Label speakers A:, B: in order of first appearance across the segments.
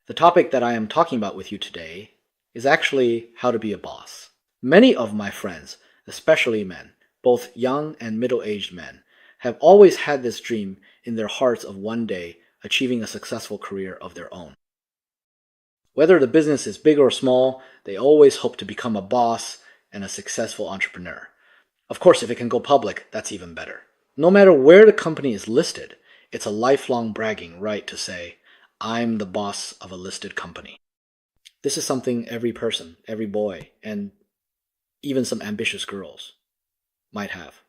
A: The topic that I am talking about with you today is actually how to be a boss. Many of my friends, especially men, both young and middle-aged men, have always had this dream in their hearts of one day achieving a successful career of their own. Whether the business is big or small, they always hope to become a boss and a successful entrepreneur. Of course, if it can go public, that's even better. No matter where the company is listed, it's a lifelong bragging right to say, I'm the boss of a listed company. This is something every person, every boy, and even some ambitious girls might have.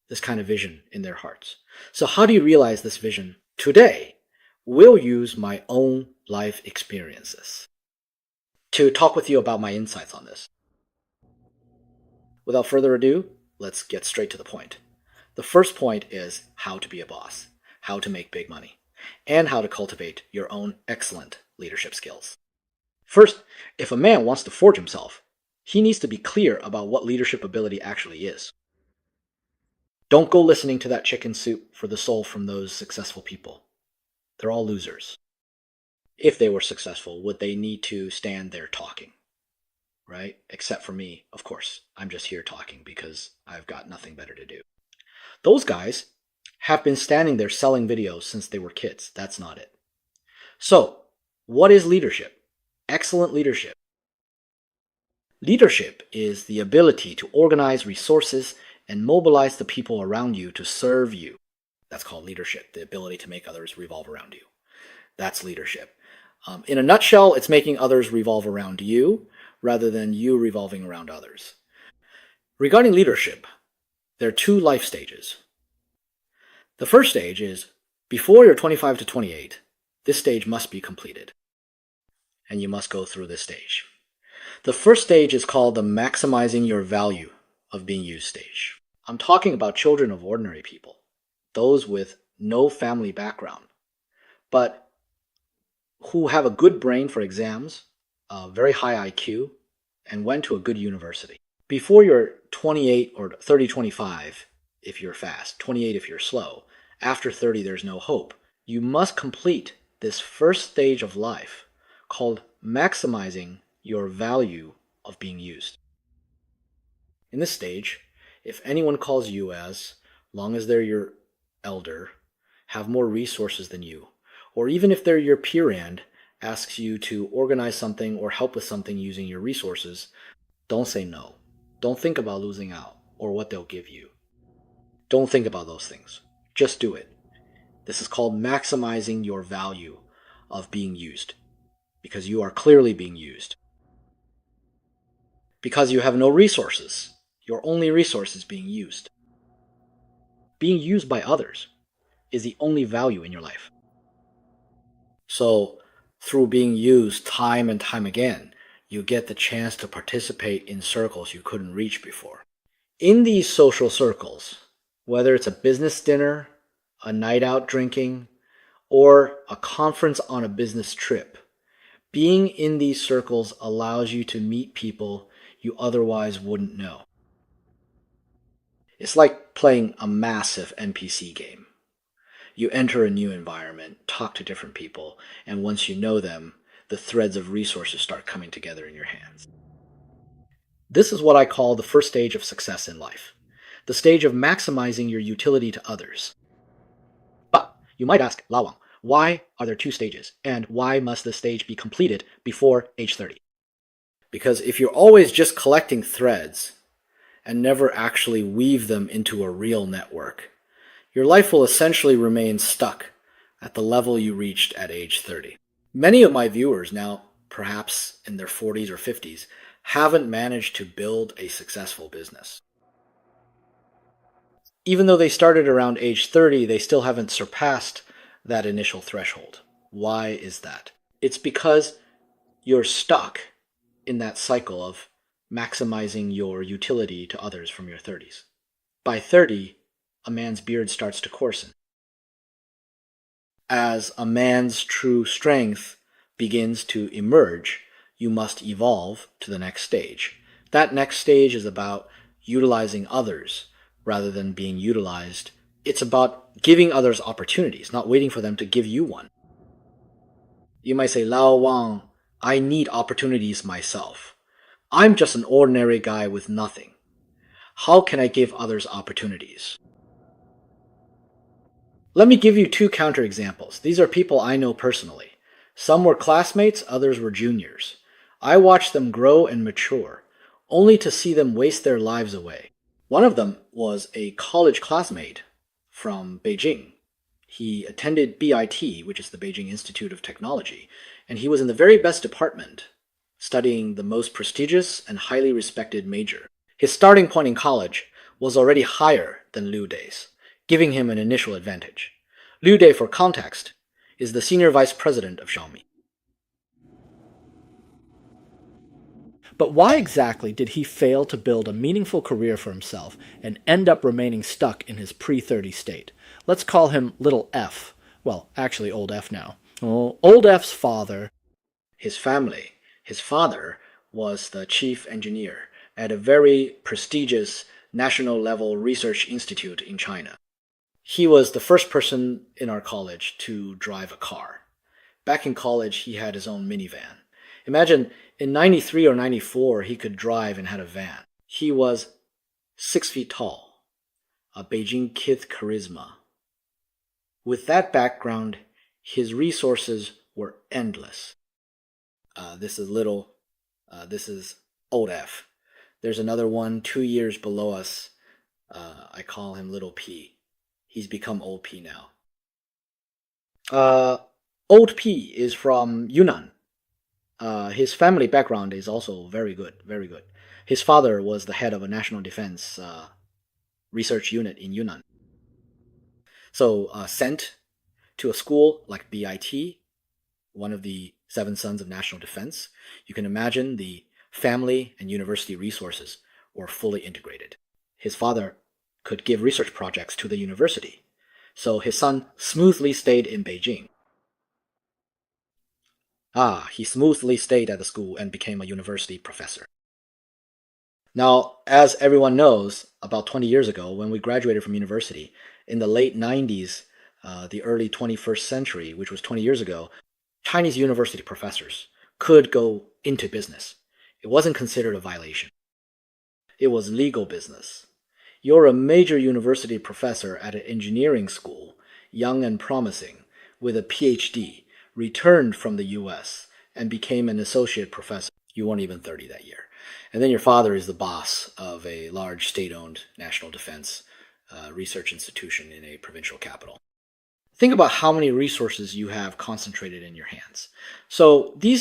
A: This kind of vision in their hearts. So how do you realize this vision? Today, we'll use my own life experiences to talk with you about my insights on this. Without further ado, let's get straight to the point. The first point is how to be a boss, how to make big money, and how to cultivate your own excellent leadership skills. First, if a man wants to forge himself, he needs to be clear about what leadership ability actually is. Don't go listening to that chicken soup for the soul from those successful people. They're all losers. If they were successful, would they need to stand there talking? Right? Except for me, of course. I'm just here talking because I've got nothing better to do. Those guys have been standing there selling videos since they were kids. That's not it. So, what is leadership? Excellent leadership. Leadership is the ability to organize resources and mobilize the people around you to serve you. That's called leadership, the ability to make others revolve around you. That's leadership. In a nutshell, it's making others revolve around you rather than you revolving around others. Regarding leadership, there are two life stages. The first stage is before you're 25 to 28, this stage must be completed. And you must go through this stage. The first stage is called the maximizing your value of being used stage. I'm talking about children of ordinary people, those with no family background, but who have a good brain for exams, a very high IQ, and went to a good university. Before you're 28 or 30, 25, if you're fast, 28 if you're slow, after 30 there's no hope. You must complete this first stage of life called maximizing your value of being used. In this stage, if anyone calls you as long as they're your elder, have more resources than you, or even if they're your peer and asks you to organize something or help with something using your resources, don't say no. Don't think about losing out or what they'll give you. Don't think about those things. Just do it. This is called maximizing your value of being used, because you are clearly being used. Because you have no resources. Your only resource is being used. Being used by others is the only value in your life. So, through being used time and time again, you get the chance to participate in circles you couldn't reach before. In these social circles, whether it's a business dinner, a night out drinking, or a conference on a business trip, being in these circles allows you to meet people you otherwise wouldn't know. It's like playing a massive NPC game. You enter a new environment, talk to different people, and once you know them, the threads of resources start coming together in your hands. This is what I call the first stage of success in life, the stage of maximizing your utility to others. But you might ask, La Wang, why are there two stages, and why must this stage be completed before age 30? Because if you're always just collecting threads and never actually weave them into a real network, your life will essentially remain stuck at the level you reached at age 30. Many of my viewers now, perhaps in their 40s or 50s, haven't managed to build a successful business. Even though they started around age 30, they still haven't surpassed that initial threshold. Why is that? It's because you're stuck in that cycle of maximizing your utility to others from your 30s. By 30, a man's beard starts to coarsen. As a man's true strength begins to emerge, you must evolve to the next stage. That next stage is about utilizing others rather than being utilized. It's about giving others opportunities, not waiting for them to give you one. You might say, Lao Wang, I need opportunities myself. I'm just an ordinary guy with nothing. How can I give others opportunities? Let me give you two counterexamples. These are people I know personally. Some were classmates, others were juniors. I watched them grow and mature, only to see them waste their lives away. One of them was a college classmate from Beijing. He attended BIT, which is the Beijing Institute of Technology, and he was in the very best department, studying the most prestigious and highly respected major. His starting point in college was already higher than Liu Dai's, giving him an initial advantage. Liu Dai, for context, is the senior vice president of Xiaomi. But why exactly did he fail to build a meaningful career for himself and end up remaining stuck in his pre-30 state? Let's call him Little F. Well, actually Old F now. Old F's father, his family, his father was the chief engineer at a very prestigious national-level research institute in China. He was the first person in our college to drive a car. Back in college, he had his own minivan. Imagine, in 93 or 94, he could drive and had a van. He was 6 feet tall, a Beijing kid charisma. With that background, his resources were endless. This is Old F. There's another one 2 years below us. I call him Little P. He's become Old P now. Old P is from Yunnan. His family background is also very good, very good. His father was the head of a national defense research unit in Yunnan. So sent to a school like BIT, one of the 7 sons of national defense, you can imagine the family and university resources were fully integrated. His father could give research projects to the university, so his son smoothly stayed in Beijing. He smoothly stayed at the school and became a university professor. Now, as everyone knows, about 20 years ago, when we graduated from university, in the late 90s, the early 21st century, which was 20 years ago, Chinese university professors could go into business. It wasn't considered a violation. It was legal business. You're a major university professor at an engineering school, young and promising, with a PhD, returned from the US, and became an associate professor. You weren't even 30 that year. And then your father is the boss of a large state-owned national defense research institution in a provincial capital. Think about how many resources you have concentrated in your hands. So the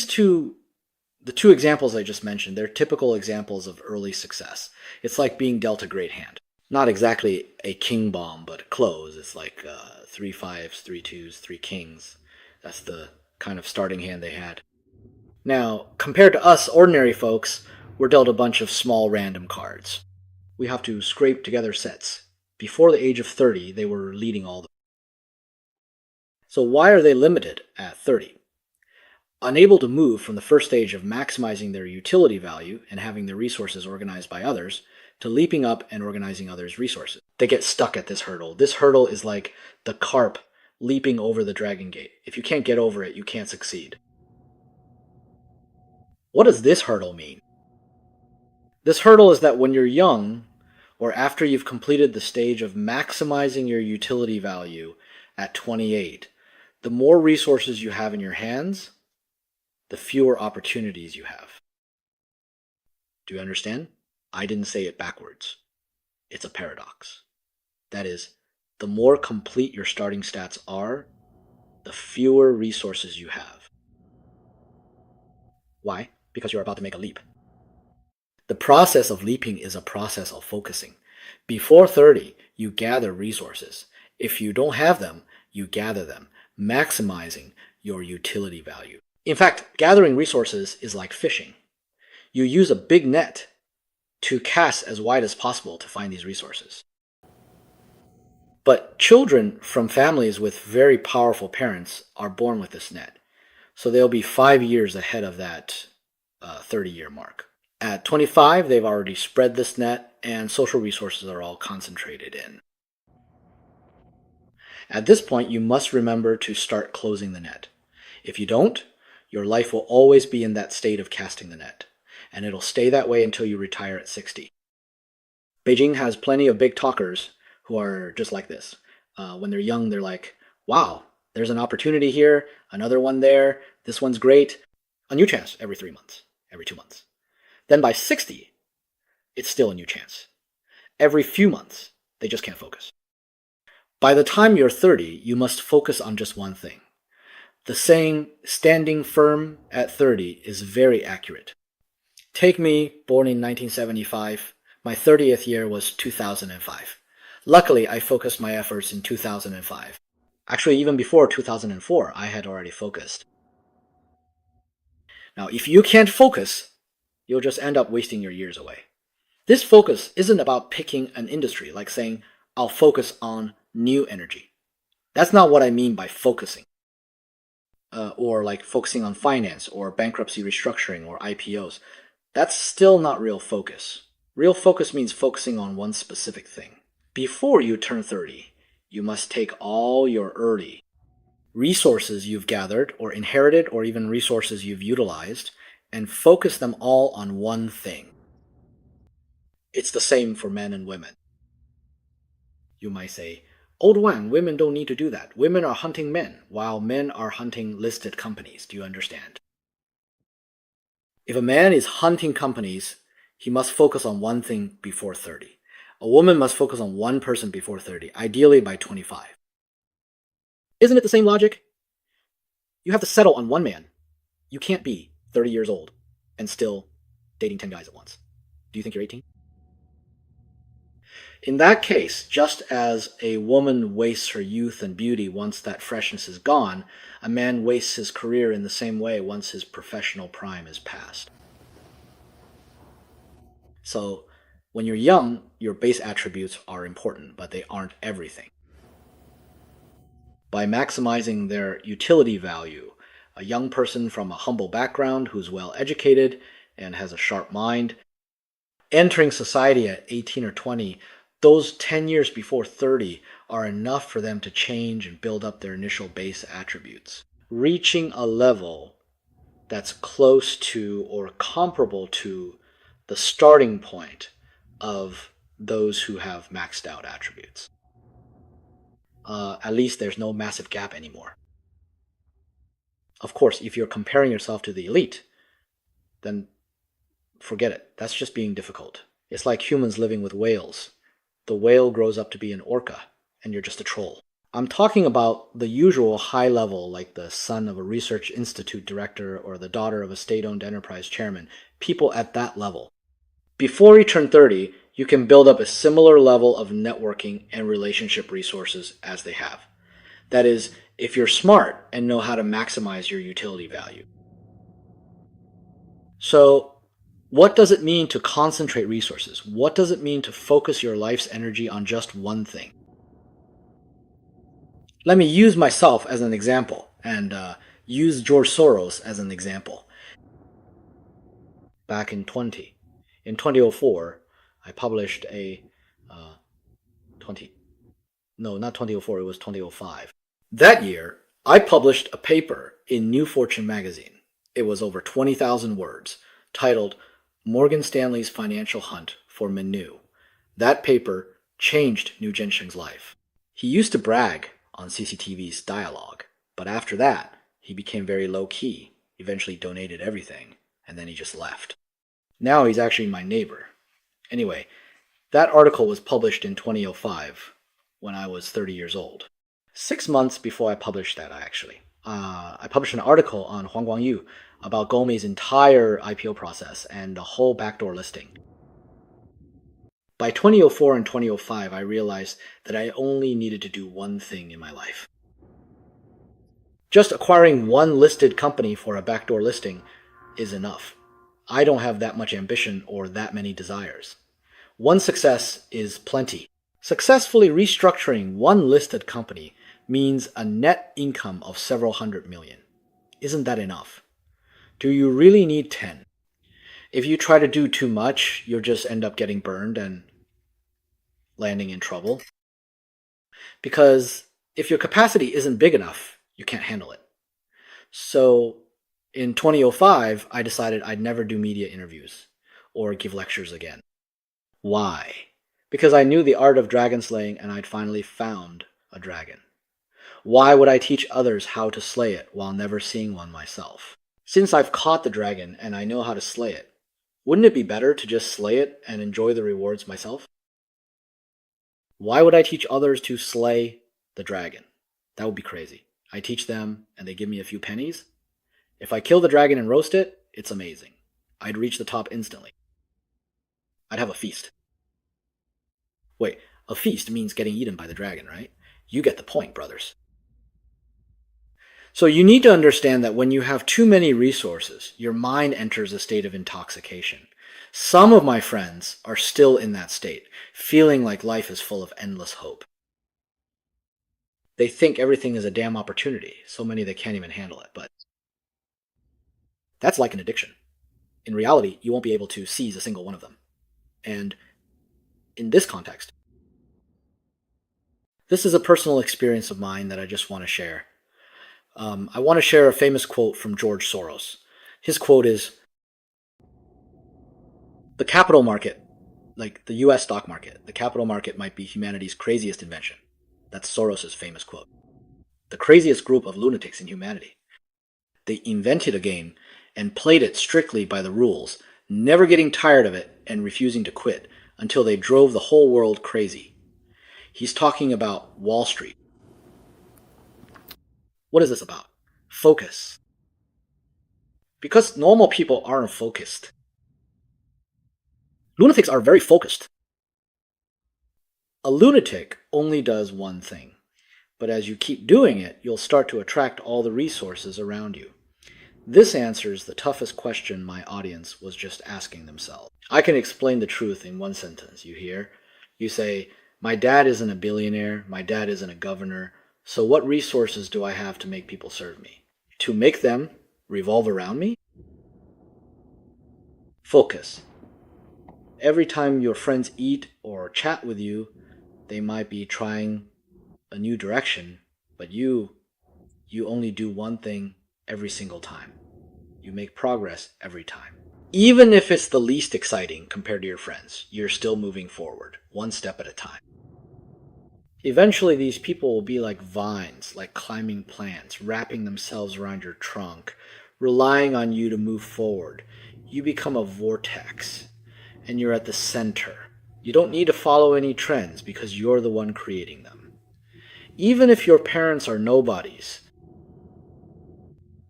A: two examples I just mentioned, they're typical examples of early success. It's like being dealt a great hand. Not exactly a king bomb, but close. It's like 3 5s, 3 2s, 3 kings. That's the kind of starting hand they had. Now, compared to us ordinary folks, we're dealt a bunch of small random cards. We have to scrape together sets. Before the age of 30, they were leading all the... So why are they limited at 30? Unable to move from the first stage of maximizing their utility value and having their resources organized by others to leaping up and organizing others' resources. They get stuck at this hurdle. This hurdle is like the carp leaping over the dragon gate. If you can't get over it, you can't succeed. What does this hurdle mean? This hurdle is that when you're young, or after you've completed the stage of maximizing your utility value at 28, the more resources you have in your hands, the fewer opportunities you have. Do you understand? I didn't say it backwards. It's a paradox. That is, the more complete your starting stats are, the fewer resources you have. Why? Because you're about to make a leap. The process of leaping is a process of focusing. Before 30, you gather resources. If you don't have them, you gather them, maximizing your utility value. In fact, gathering resources is like fishing. You use a big net to cast as wide as possible to find these resources. But children from families with very powerful parents are born with this net. So they'll be 5 years ahead of that 30-year mark. At 25, they've already spread this net, and social resources are all concentrated in. At this point, you must remember to start closing the net. If you don't, Your life will always be in that state of casting the net, and it'll stay that way until you retire at 60. Beijing has plenty of big talkers who are just like this. When they're young, they're like, wow, there's an opportunity here, another one there, this one's great. A new chance every 3 months, every 2 months. Then by 60, it's still a new chance. Every few months, they just can't focus. By the time you're 30, you must focus on just one thing. The saying, standing firm at 30, is very accurate. Take me, born in 1975. My 30th year was 2005. Luckily, I focused my efforts in 2005. Actually, even before 2004, I had already focused. Now, if you can't focus, you'll just end up wasting your years away. This focus isn't about picking an industry, like saying, I'll focus on new energy. That's not what I mean by focusing. Or like focusing on finance, or bankruptcy restructuring, or IPOs. That's still not real focus. Real focus means focusing on one specific thing. Before you turn 30, you must take all your early resources you've gathered or inherited, or even resources you've utilized, and focus them all on one thing. It's the same for men and women. You might say, Old Wang, women don't need to do that. Women are hunting men, while men are hunting listed companies. Do you understand? If a man is hunting companies, he must focus on one thing before 30. A woman must focus on one person before 30, ideally by 25. Isn't it the same logic? You have to settle on one man. You can't be 30 years old and still dating 10 guys at once. Do you think you're 18? In that case, just as a woman wastes her youth and beauty once that freshness is gone, a man wastes his career in the same way once his professional prime is past. So, when you're young, your base attributes are important, but they aren't everything. By maximizing their utility value, a young person from a humble background who's well educated and has a sharp mind, entering society at 18 or 20, those 10 years before 30 are enough for them to change and build up their initial base attributes. Reaching a level that's close to or comparable to the starting point of those who have maxed out attributes. At least there's no massive gap anymore. Of course, if you're comparing yourself to the elite, then forget it. That's just being difficult. It's like humans living with whales. The whale grows up to be an orca, and you're just a troll. I'm talking about the usual high level, like the son of a research institute director or the daughter of a state-owned enterprise chairman, people at that level. Before you turn 30, you can build up a similar level of networking and relationship resources as they have. That is, if you're smart and know how to maximize your utility value. So, what does it mean to concentrate resources? What does it mean to focus your life's energy on just one thing? Let me use myself as an example, and use George Soros as an example. Back in 2004, I published a not 2004, it was 2005. That year, I published a paper in New Fortune magazine. It was over 20,000 words, titled Morgan Stanley's Financial Hunt for Menu. That paper changed New Gensheng's life. He used to brag on CCTV's dialogue, but after that, he became very low-key, eventually donated everything, and then he just left. Now he's actually my neighbor. Anyway, that article was published in 2005, when I was 30 years old. 6 months before I published that, I published an article on Huang Guangyu about Gomei's entire IPO process and the whole backdoor listing. By 2004 and 2005, I realized that I only needed to do one thing in my life. Just acquiring one listed company for a backdoor listing is enough. I don't have that much ambition or that many desires. One success is plenty. Successfully restructuring one listed company means a net income of several hundred million. Isn't that enough? Do you really need 10? If you try to do too much, you'll just end up getting burned and landing in trouble. Because if your capacity isn't big enough, you can't handle it. So In 2005, I decided I'd never do media interviews or give lectures again. Why? Because I knew the art of dragon slaying and I'd finally found a dragon. Why would I teach others how to slay it while never seeing one myself? Since I've caught the dragon and I know how to slay it, wouldn't it be better to just slay it and enjoy the rewards myself? Why would I teach others to slay the dragon? That would be crazy. I teach them and they give me a few pennies. If I kill the dragon and roast it, it's amazing. I'd reach the top instantly. I'd have a feast. Wait, a feast means getting eaten by the dragon, right? You get the point, brothers. So you need to understand that when you have too many resources, your mind enters a state of intoxication. Some of my friends are still in that state, feeling like life is full of endless hope. They think everything is a damn opportunity, so many they can't even handle it, but that's like an addiction. In reality, you won't be able to seize a single one of them. And in this context, this is a personal experience of mine that I just want to share. I want to share a famous quote from George Soros. His quote is, "The capital market, like the US stock market, the capital market might be humanity's craziest invention." That's Soros' famous quote. The craziest group of lunatics in humanity. They invented a game and played it strictly by the rules, never getting tired of it and refusing to quit until they drove the whole world crazy. He's talking about Wall Street. What is this about? Focus. Because normal people aren't focused. Lunatics are very focused. A lunatic only does one thing, but as you keep doing it, you'll start to attract all the resources around you. This answers the toughest question my audience was just asking themselves. I can explain the truth in one sentence, you hear? You say, my dad isn't a billionaire, my dad isn't a governor, so what resources do I have to make people serve me? To make them revolve around me? Focus. Every time your friends eat or chat with you, they might be trying a new direction, but you only do one thing every single time. You make progress every time. Even if it's the least exciting compared to your friends, you're still moving forward, one step at a time. Eventually, these people will be like vines, like climbing plants, wrapping themselves around your trunk, relying on you to move forward. You become a vortex, and you're at the center. You don't need to follow any trends because you're the one creating them. Even if your parents are nobodies,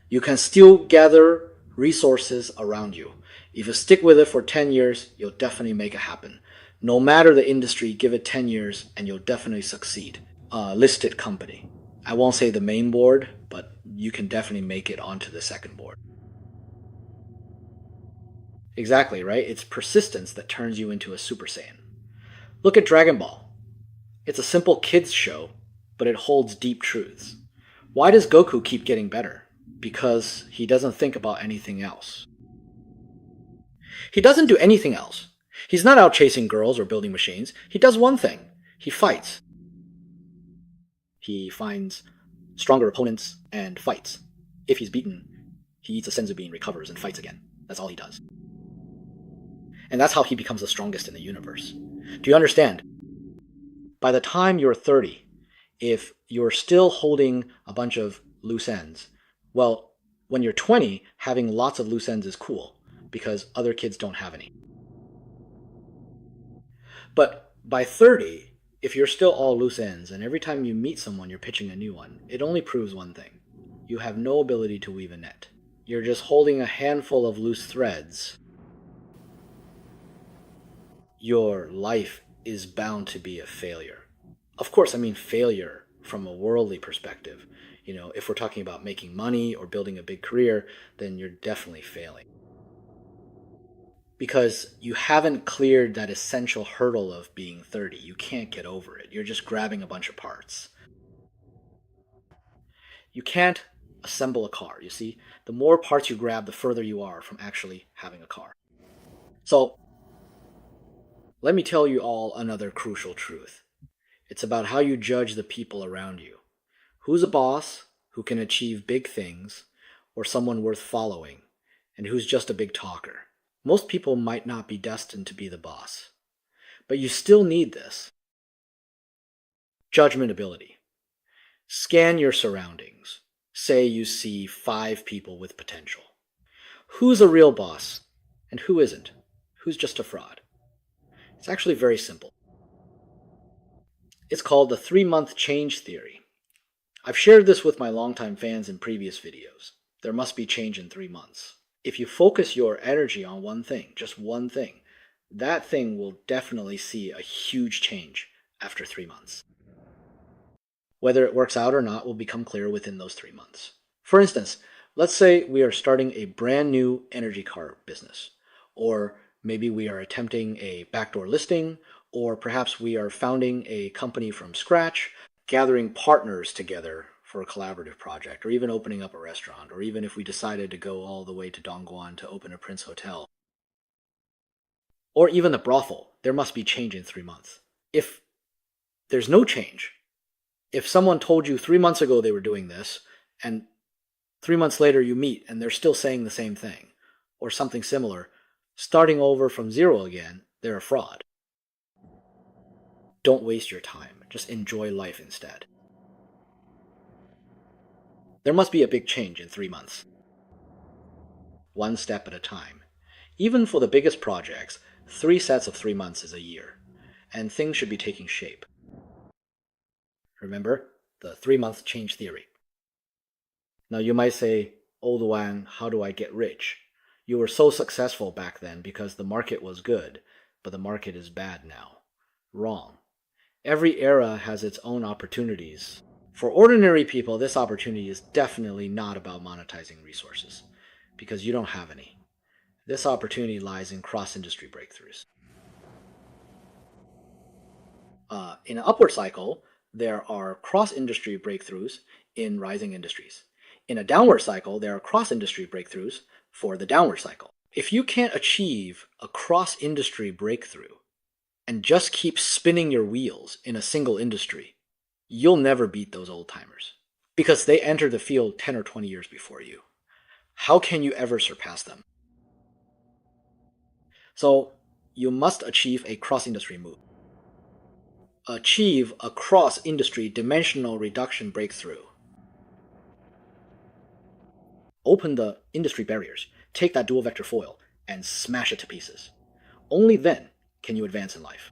A: you can still gather resources around you. If you stick with it for 10 years, you'll definitely make it happen. No matter the industry, give it 10 years and you'll definitely succeed. Listed company. I won't say the main board, but you can definitely make it onto the second board. Exactly, right? It's persistence that turns you into a Super Saiyan. Look at Dragon Ball. It's a simple kids show, but it holds deep truths. Why does Goku keep getting better? Because he doesn't think about anything else. He doesn't do anything else. He's not out chasing girls or building machines. He does one thing. He fights. He finds stronger opponents and fights. If he's beaten, he eats a senzu bean, recovers, and fights again. That's all he does. And that's how he becomes the strongest in the universe. Do you understand? By the time you're 30, if you're still holding a bunch of loose ends, well, when you're 20, having lots of loose ends is cool because other kids don't have any. But by 30, if you're still all loose ends and every time you meet someone you're pitching a new one, it only proves one thing. You have no ability to weave a net. You're just holding a handful of loose threads. Your life is bound to be a failure. Of course, I mean failure from a worldly perspective. You know, if we're talking about making money or building a big career, then you're definitely failing. Because you haven't cleared that essential hurdle of being 30. You can't get over it. You're just grabbing a bunch of parts. You can't assemble a car, you see? The more parts you grab, the further you are from actually having a car. So, let me tell you all another crucial truth. It's about how you judge the people around you. Who's a boss who can achieve big things or someone worth following, and who's just a big talker. Most people might not be destined to be the boss, but you still need this. Judgment ability. Scan your surroundings. Say you see 5 people with potential. Who's a real boss and who isn't? Who's just a fraud? It's actually very simple. It's called the 3-month change theory. I've shared this with my longtime fans in previous videos. There must be change in 3 months. If you focus your energy on one thing, just one thing, that thing will definitely see a huge change after 3 months. Whether it works out or not will become clear within those 3 months. For instance, let's say we are starting a brand new energy car business, or maybe we are attempting a backdoor listing, or perhaps we are founding a company from scratch, gathering partners together for a collaborative project, or even opening up a restaurant, or even if we decided to go all the way to Dongguan to open a Prince Hotel, or even a brothel. There must be change in 3 months. If there's no change, if someone told you 3 months ago they were doing this, and 3 months later you meet and they're still saying the same thing, or something similar, starting over from zero again, they're a fraud. Don't waste your time. Just enjoy life instead. There must be a big change in 3 months. One step at a time. Even for the biggest projects, 3 sets of 3 months is a year, and things should be taking shape. Remember the 3-month change theory. Now you might say, "Old Wang, how do I get rich? You were so successful back then because the market was good, but the market is bad now." Wrong. Every era has its own opportunities. For ordinary people, this opportunity is definitely not about monetizing resources, because you don't have any. This opportunity lies in cross-industry breakthroughs. In an upward cycle, there are cross-industry breakthroughs in rising industries. In a downward cycle, there are cross-industry breakthroughs for the downward cycle. If you can't achieve a cross-industry breakthrough and just keep spinning your wheels in a single industry, you'll never beat those old-timers because they entered the field 10 or 20 years before you. How can you ever surpass them? So you must achieve a cross-industry move. Achieve a cross-industry dimensional reduction breakthrough. Open the industry barriers, take that dual vector foil, and smash it to pieces. Only then can you advance in life.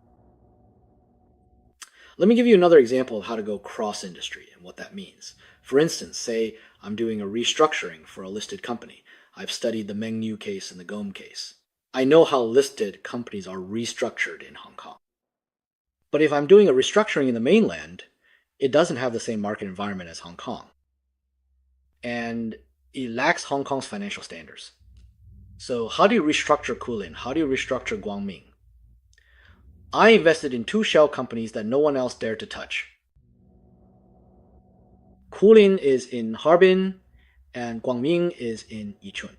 A: Let me give you another example of how to go cross-industry and what that means. For instance, say I'm doing a restructuring for a listed company. I've studied the Meng-Nu case and the Gome case. I know how listed companies are restructured in Hong Kong. But if I'm doing a restructuring in the mainland, it doesn't have the same market environment as Hong Kong. And it lacks Hong Kong's financial standards. So how do you restructure Kulin? How do you restructure Guangming? I invested in 2 shell companies that no one else dared to touch. Kulin is in Harbin and Guangming is in Yichun.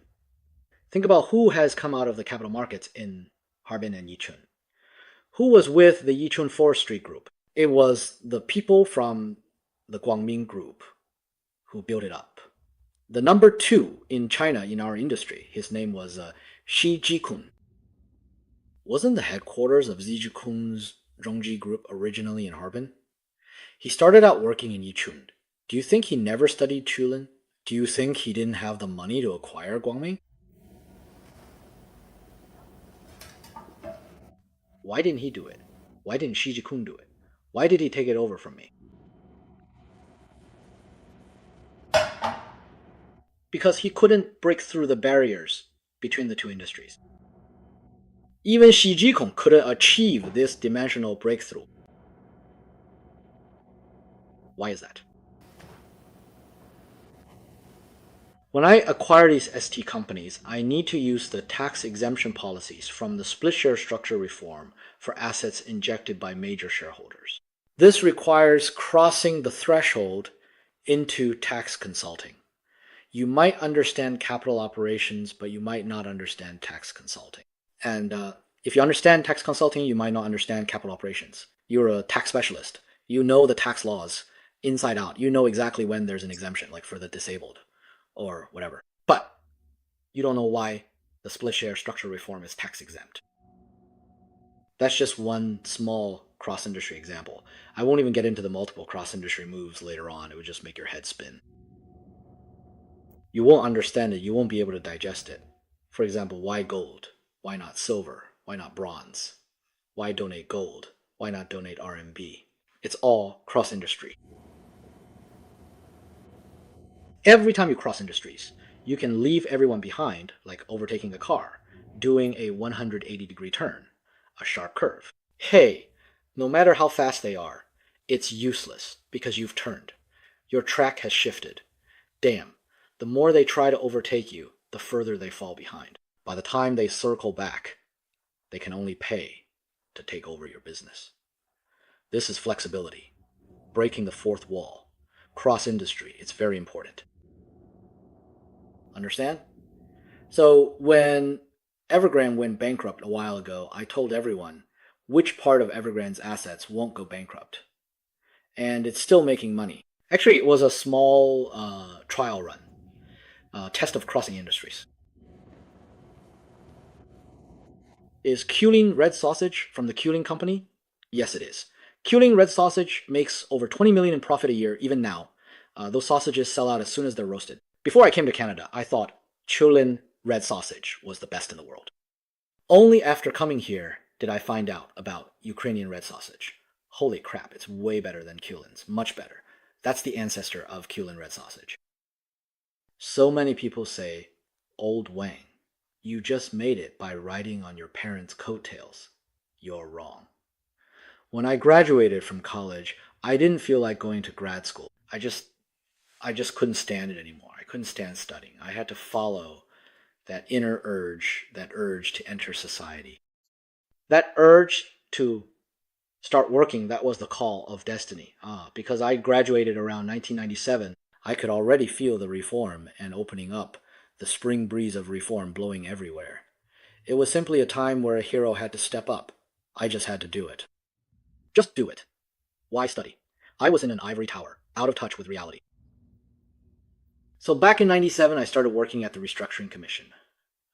A: Think about who has come out of the capital markets in Harbin and Yichun. Who was with the Yichun Forestry Group? It was the people from the Guangming Group who built it up. The number 2 in China in our industry, his name was Xi Jikun. Wasn't the headquarters of Xi Jikun's Zhongji Group originally in Harbin? He started out working in Yichun. Do you think he never studied Chulin? Do you think he didn't have the money to acquire Guangming? Why didn't he do it? Why didn't Xi Jikun do it? Why did he take it over from me? Because he couldn't break through the barriers between the 2 industries. Even Xi Jikun couldn't achieve this dimensional breakthrough. Why is that? When I acquire these ST companies, I need to use the tax exemption policies from the split share structure reform for assets injected by major shareholders. This requires crossing the threshold into tax consulting. You might understand capital operations, but you might not understand tax consulting. And if you understand tax consulting, you might not understand capital operations. You're a tax specialist. You know the tax laws inside out. You know exactly when there's an exemption, like for the disabled or whatever. But you don't know why the split share structure reform is tax exempt. That's just one small cross-industry example. I won't even get into the multiple cross-industry moves later on. It would just make your head spin. You won't understand it. You won't be able to digest it. For example, why gold? Why not silver? Why not bronze? Why donate gold? Why not donate RMB? It's all cross-industry. Every time you cross industries, you can leave everyone behind, like overtaking a car, doing a 180-degree turn, a sharp curve. Hey, no matter how fast they are, it's useless because you've turned. Your track has shifted. Damn, the more they try to overtake you, the further they fall behind. By the time they circle back, they can only pay to take over your business. This is flexibility, breaking the fourth wall. Cross industry, it's very important. Understand? So when Evergrande went bankrupt a while ago, I told everyone which part of Evergrande's assets won't go bankrupt. And it's still making money. Actually, it was a small trial run, test of crossing industries. Is Qling red sausage from the Qling company? Yes, it is. Qling red sausage makes over 20 million in profit a year, even now. Those sausages sell out as soon as they're roasted. Before I came to Canada, I thought Qling red sausage was the best in the world. Only after coming here did I find out about Ukrainian red sausage. Holy crap, it's way better than Qling's, much better. That's the ancestor of Qling red sausage. So many people say, Old Wang, you just made it by riding on your parents' coattails. You're wrong. When I graduated from college, I didn't feel like going to grad school. I just couldn't stand it anymore. I couldn't stand studying. I had to follow that inner urge, that urge to enter society. That urge to start working, that was the call of destiny. Because I graduated around 1997, I could already feel the reform and opening up, the spring breeze of reform blowing everywhere. It was simply a time where a hero had to step up. I just had to do it. Just do it. Why study? I was in an ivory tower, out of touch with reality. So back in 97, I started working at the Restructuring Commission.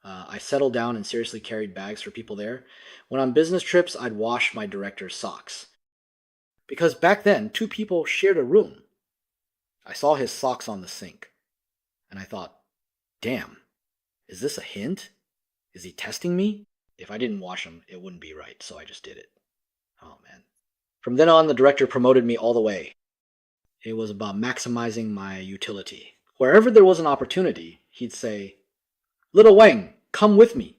A: I settled down and seriously carried bags for people there. When on business trips, I'd wash my director's socks. Because back then, two people shared a room. I saw his socks on the sink. And I thought, damn, is this a hint? Is he testing me? If I didn't wash them, it wouldn't be right, so I just did it. Oh, man. From then on, the director promoted me all the way. It was about maximizing my utility. Wherever there was an opportunity, he'd say, Little Wang, come with me.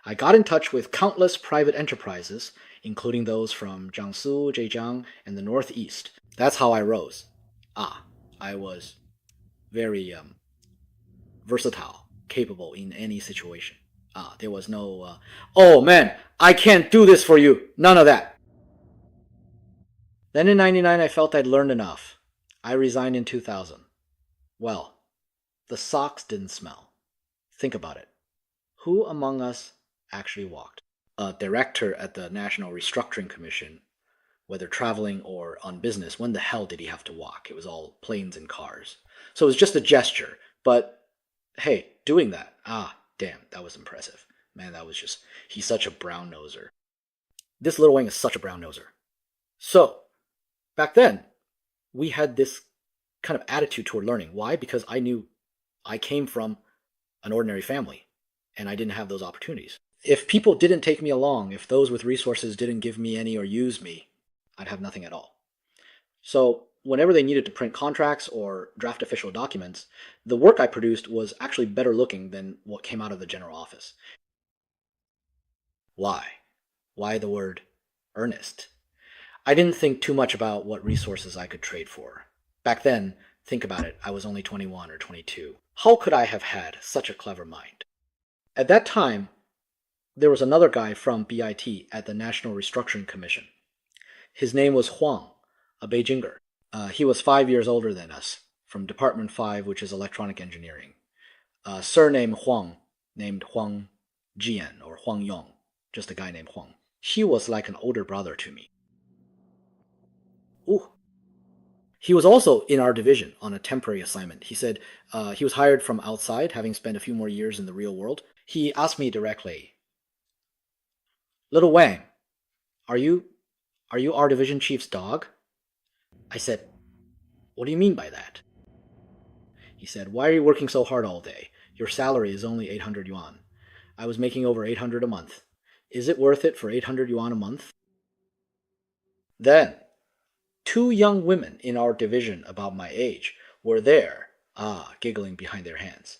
A: I got in touch with countless private enterprises, including those from Jiangsu, Zhejiang, and the Northeast. That's how I rose. I was very versatile, capable in any situation. There was no, oh man, I can't do this for you. None of that. Then in 99, I felt I'd learned enough. I resigned in 2000. Well, the socks didn't smell. Think about it. Who among us actually walked? A director at the National Restructuring Commission, whether traveling or on business, when the hell did he have to walk? It was all planes and cars. So it was just a gesture. But hey, doing that, damn, that was impressive. Man, that was just, he's such a brown noser. This little Wang is such a brown noser. So, back then, we had this kind of attitude toward learning. Why? Because I knew I came from an ordinary family and I didn't have those opportunities. If people didn't take me along, if those with resources didn't give me any or use me, I'd have nothing at all. So whenever they needed to print contracts or draft official documents, the work I produced was actually better looking than what came out of the general office. Why? Why the word earnest? I didn't think too much about what resources I could trade for. Back then, think about it, I was only 21 or 22. How could I have had such a clever mind? At that time, there was another guy from BIT at the National Restructuring Commission. His name was Huang, a Beijinger. He was 5 years older than us, from Department 5, which is electronic engineering. Surname Huang, named Huang Jian or Huang Yong, just a guy named Huang. He was like an older brother to me. Ooh. He was also in our division on a temporary assignment. He said he was hired from outside, having spent a few more years in the real world. He asked me directly, "Little Wang, are you our division chief's dog?" I said, "What do you mean by that?" He said, "Why are you working so hard all day? Your salary is only 800 yuan. I was making over 800 a month. Is it worth it for 800 yuan a month?" Then, two young women in our division about my age were there, giggling behind their hands.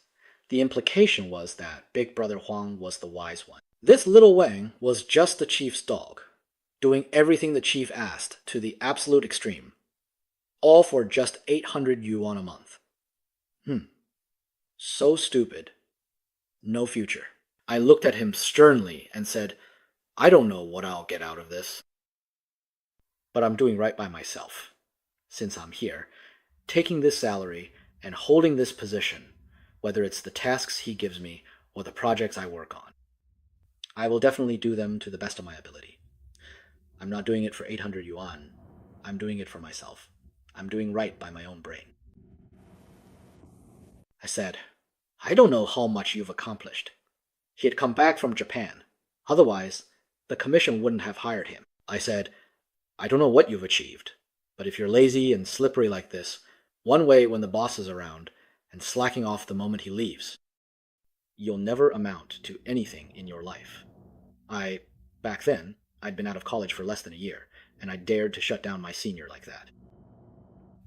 A: The implication was that Big Brother Huang was the wise one. This little Wang was just the chief's dog, doing everything the chief asked to the absolute extreme, all for just 800 yuan a month. So stupid. No future. I looked at him sternly and said, "I don't know what I'll get out of this, but I'm doing right by myself. Since I'm here, taking this salary and holding this position, whether it's the tasks he gives me or the projects I work on, I will definitely do them to the best of my ability. I'm not doing it for 800 yuan. I'm doing it for myself. I'm doing right by my own brain." I said, "I don't know how much you've accomplished." He had come back from Japan. Otherwise, the commission wouldn't have hired him. I said, "I don't know what you've achieved, but if you're lazy and slippery like this, one way when the boss is around and slacking off the moment he leaves, you'll never amount to anything in your life." Back then, I'd been out of college for less than a year, and I dared to shut down my senior like that.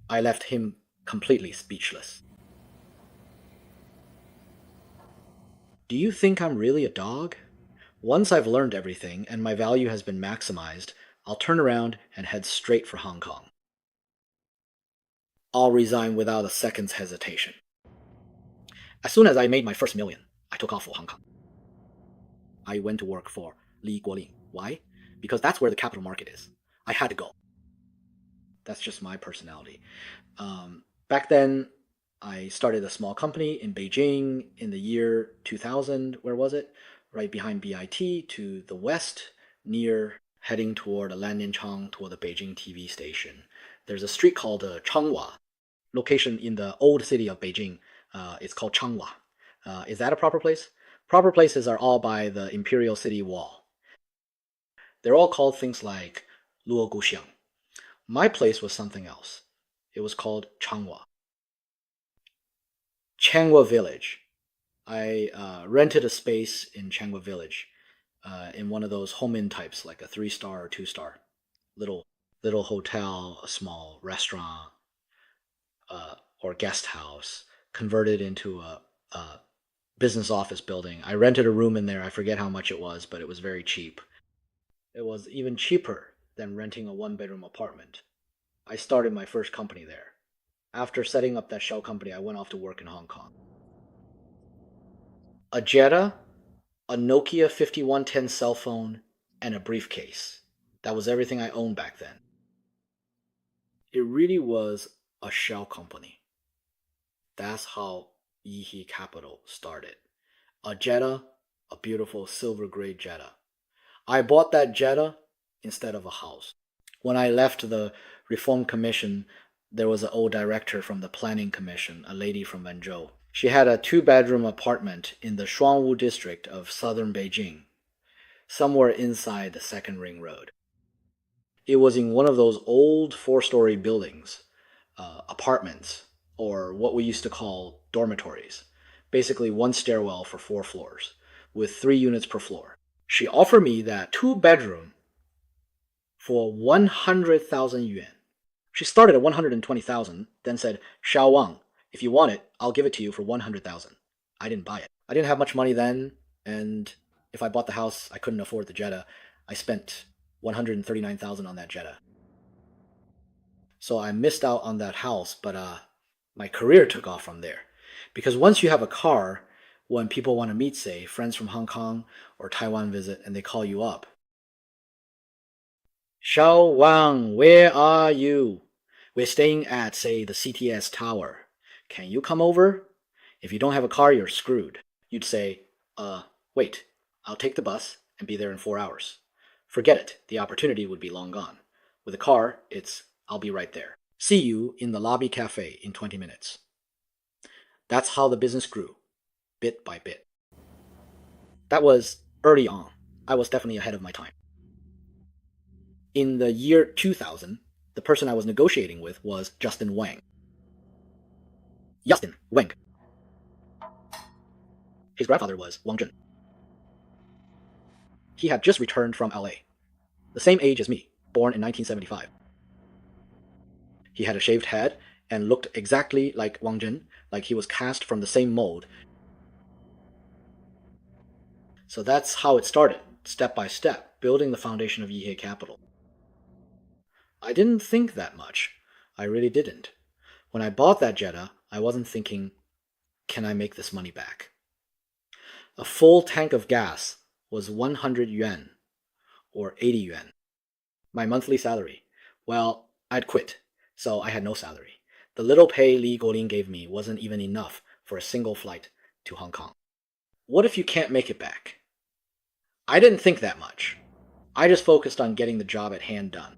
A: I left him completely speechless. Do you think I'm really a dog? Once I've learned everything and my value has been maximized, I'll turn around and head straight for Hong Kong. I'll resign without a second's hesitation. As soon as I made my first million, I took off for Hong Kong. I went to work for Li Guoling. Why? Because that's where the capital market is. I had to go. That's just my personality. Back then, I started a small company in Beijing in the year 2000. Where was it? Right behind BIT to the west, near heading toward Lannianchang, toward the Beijing TV station. There's a street called Changhua, location in the old city of Beijing. It's called Changhua. Is that a proper place? Proper places are all by the Imperial City Wall. They're all called things like Luo Guxiang. My place was something else. It was called Changhua. Changhua Village. I rented a space in Changhua Village in one of those home-in types, like a 3-star or 2-star. Little hotel, a small restaurant, or guest house, converted into a business office building. I rented a room in there. I forget how much it was, but it was very cheap. It was even cheaper than renting a one-bedroom apartment. I started my first company there. After setting up that shell company, I went off to work in Hong Kong. A Jetta, a Nokia 5110 cell phone, and a briefcase. That was everything I owned back then. It really was a shell company. That's how Yihe Capital started. A Jetta, a beautiful silver gray Jetta. I bought that Jetta instead of a house. When I left the Reform Commission, there was an old director from the Planning Commission, a lady from Wenzhou. She had a 2-bedroom apartment in the Shuangwu district of southern Beijing, somewhere inside the Second Ring Road. It was in one of those old 4-story buildings, apartments, or what we used to call dormitories. Basically one stairwell for 4 floors, with 3 units per floor. She offered me that 2-bedroom for 100,000 yuan. She started at 120,000, then said, "Xiao Wang, if you want it, I'll give it to you for 100,000. I didn't buy it. I didn't have much money then, and if I bought the house, I couldn't afford the Jetta. I spent 139,000 on that Jetta. So I missed out on that house, but my career took off from there. Because once you have a car, when people want to meet, say, friends from Hong Kong or Taiwan visit, and they call you up, "Xiao Wang, where are you? We're staying at, say, the CTS Tower. Can you come over? If you don't have a car, you're screwed." You'd say, wait, I'll take the bus and be there in 4 hours. Forget it, the opportunity would be long gone. With a car, it's, I'll be right there. See you in the lobby cafe in 20 minutes. That's how the business grew, bit by bit. That was early on. I was definitely ahead of my time. In the year 2000, the person I was negotiating with was Justin Wang. Justin Wang. His grandfather was Wang Zhen. He had just returned from LA, the same age as me, born in 1975. He had a shaved head and looked exactly like Wang Zhen, like he was cast from the same mold. So that's how it started, step by step, building the foundation of Yihei Capital. I didn't think that much. I really didn't. When I bought that Jetta, I wasn't thinking, can I make this money back? A full tank of gas was 100 yuan, or 80 yuan. My monthly salary. Well, I'd quit, so I had no salary. The little pay Li Golin gave me wasn't even enough for a single flight to Hong Kong. What if you can't make it back? I didn't think that much. I just focused on getting the job at hand done.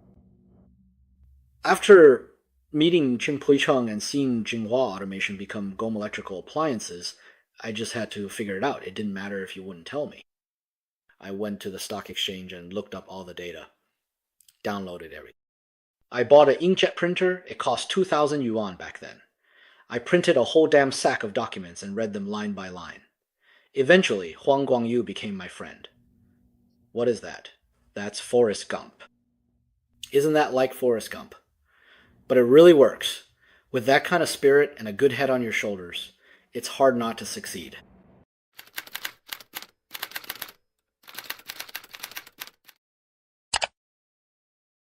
A: After meeting Qing Pui Cheng and seeing Jinghua Automation become Gome Electrical appliances, I just had to figure it out. It didn't matter if you wouldn't tell me. I went to the stock exchange and looked up all the data, downloaded everything. I bought an inkjet printer. It cost 2,000 yuan back then. I printed a whole damn sack of documents and read them line by line. Eventually, Huang Guangyu became my friend. What is that? That's Forrest Gump. Isn't that like Forrest Gump? But it really works. With that kind of spirit and a good head on your shoulders, it's hard not to succeed.